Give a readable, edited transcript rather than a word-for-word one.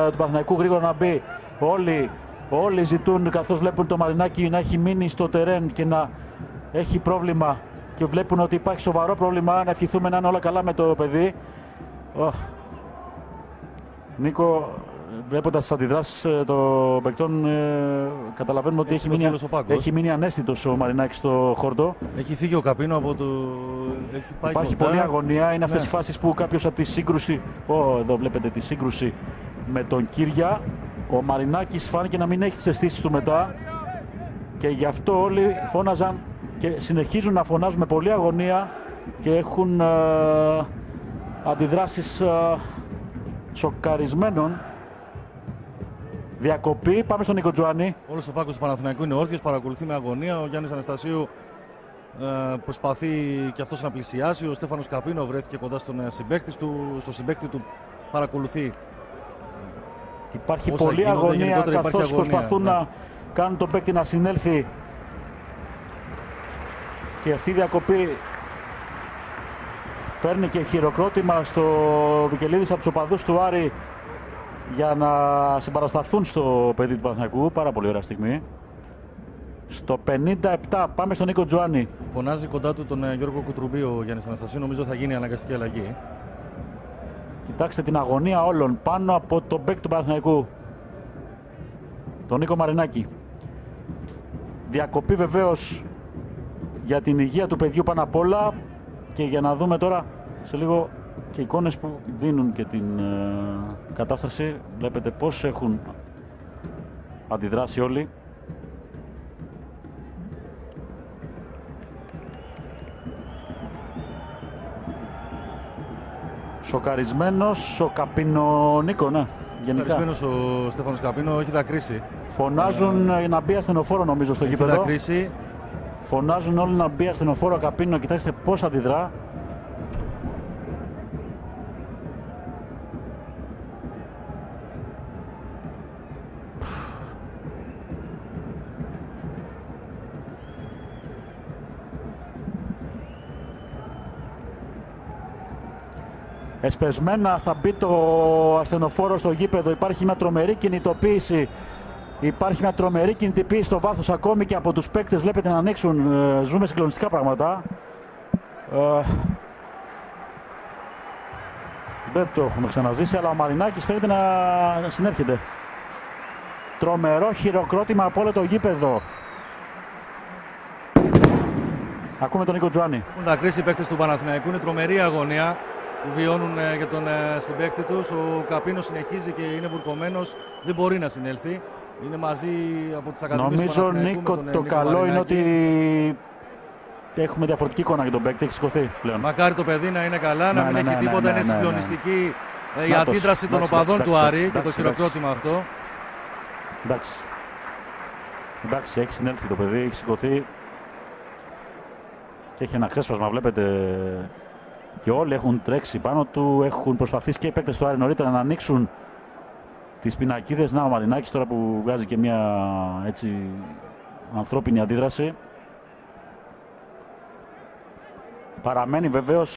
του Παναθηναϊκού γρήγορα να μπει. Όλοι ζητούν, καθώς βλέπουν το Μαρινάκι να έχει μείνει στο τερέν και να έχει πρόβλημα και βλέπουν ότι υπάρχει σοβαρό πρόβλημα. Να ευχηθούμε να είναι όλα καλά με το παιδί. Νίκο, βλέποντας τις αντιδράσεις των παικτών, καταλαβαίνουμε ότι έχει μείνει ανέστητος ο Μαρινάκης στο χόρτο. Έχει φύγει ο Καπίνο από το... Υπάρχει πολλή αγωνία. Είναι αυτές οι φάσεις που κάποιος από τη σύγκρουση... εδώ βλέπετε τη σύγκρουση με τον Κύρια. Ο Μαρινάκης φάνηκε να μην έχει τις αισθήσεις του μετά. Και γι' αυτό όλοι φώναζαν και συνεχίζουν να φωνάζουν με πολλή αγωνία και έχουν αντιδράσεις σοκαρισμένων. Διακοπή, πάμε στον Νίκο Τζουάνι. Όλος ο πάγκος του Παναθηναϊκού είναι όρθιος, παρακολουθεί με αγωνία. Ο Γιάννης Αναστασίου προσπαθεί και αυτός να πλησιάσει. Ο Στέφανος Καπίνο βρέθηκε κοντά στον συμπαίκτη του, παρακολουθεί. Υπάρχει πολλή αγωνία, καθώς προσπαθούν να κάνουν τον παίκτη να συνέλθει. Και αυτή η διακοπή φέρνει και χειροκρότημα στο Βικελίδης από τους οπαδούς του Άρη για να συμπαρασταθούν στο παιδί του Παναθηναϊκού. Πάρα πολύ ωραία στιγμή. Στο 57 πάμε στον Νίκο Τζουάνι. Φωνάζει κοντά του τον Γιώργο Κουτρουμπή ο Γιάννης Αναστασίου. Νομίζω θα γίνει αναγκαστική αλλαγή. Κοιτάξτε την αγωνία όλων πάνω από τον μπέκ του Παναθηναϊκού, τον Νίκο Μαρινάκη. Διακοπή βεβαίως για την υγεία του παιδιού πάνω απ' όλα και για να δούμε τώρα σε λίγο και εικόνες που δίνουν και την κατάσταση. Βλέπετε πώς έχουν αντιδράσει όλοι. Σοκαρισμένος ο Καπίνο Νίκο, ναι. Σοκαρισμένος ο Στέφανος Καπίνο, έχει δακρύσει. Φωνάζουν να μπει ασθενοφόρο νομίζω στο γήπεδο. Έχει δακρύσει. Φωνάζουν όλοι να μπει ασθενοφόρο Καπίνο. Κοιτάξτε πώς αντιδρά. Εσπεσμένα θα μπει το ασθενοφόρο στο γήπεδο. Υπάρχει μια τρομερή κινητοποίηση. Υπάρχει μια τρομερή κινητοποίηση στο βάθος ακόμη και από τους παίκτες. Βλέπετε να ανοίξουν. Ζούμε συγκλονιστικά πράγματα. Δεν το έχουμε ξαναζήσει, αλλά ο Μαρινάκης φαίνεται να συνέρχεται. Τρομερό χειροκρότημα από όλο το γήπεδο. Ακούμε τον Νίκο Τζουάνι. Τα κρίση οι παίκτες του Παναθηναϊκού, είναι τρομερή αγωνία που βιώνουν για τον συμπαίκτη τους. Ο Καπίνος συνεχίζει και είναι βουρκωμένος, δεν μπορεί να συνέλθει. Είναι μαζί από τις ακαδημίες του Παναθηναϊκού. Νίκο, το καλό είναι ότι έχουμε διαφορετική εικόνα για τον παίκτη, έχει σηκωθεί πλέον. Μακάρι το παιδί να είναι καλά, να μην έχει τίποτα. Είναι συγκλονιστική η αντίδραση των οπαδών του Άρη και το χειροκρότημα αυτό. Εντάξει, έχει συνέλθει το παιδί, έχει σηκωθεί και έχει ένα ξέσπασμα, βλέπετε. Και όλοι έχουν τρέξει πάνω του, έχουν προσπαθήσει και οι παίκτες του Άρη νωρίτερα να ανοίξουν τις πινακίδες. Να ο Μαρινάκης τώρα που βγάζει και μια έτσι ανθρώπινη αντίδραση. Παραμένει βεβαίως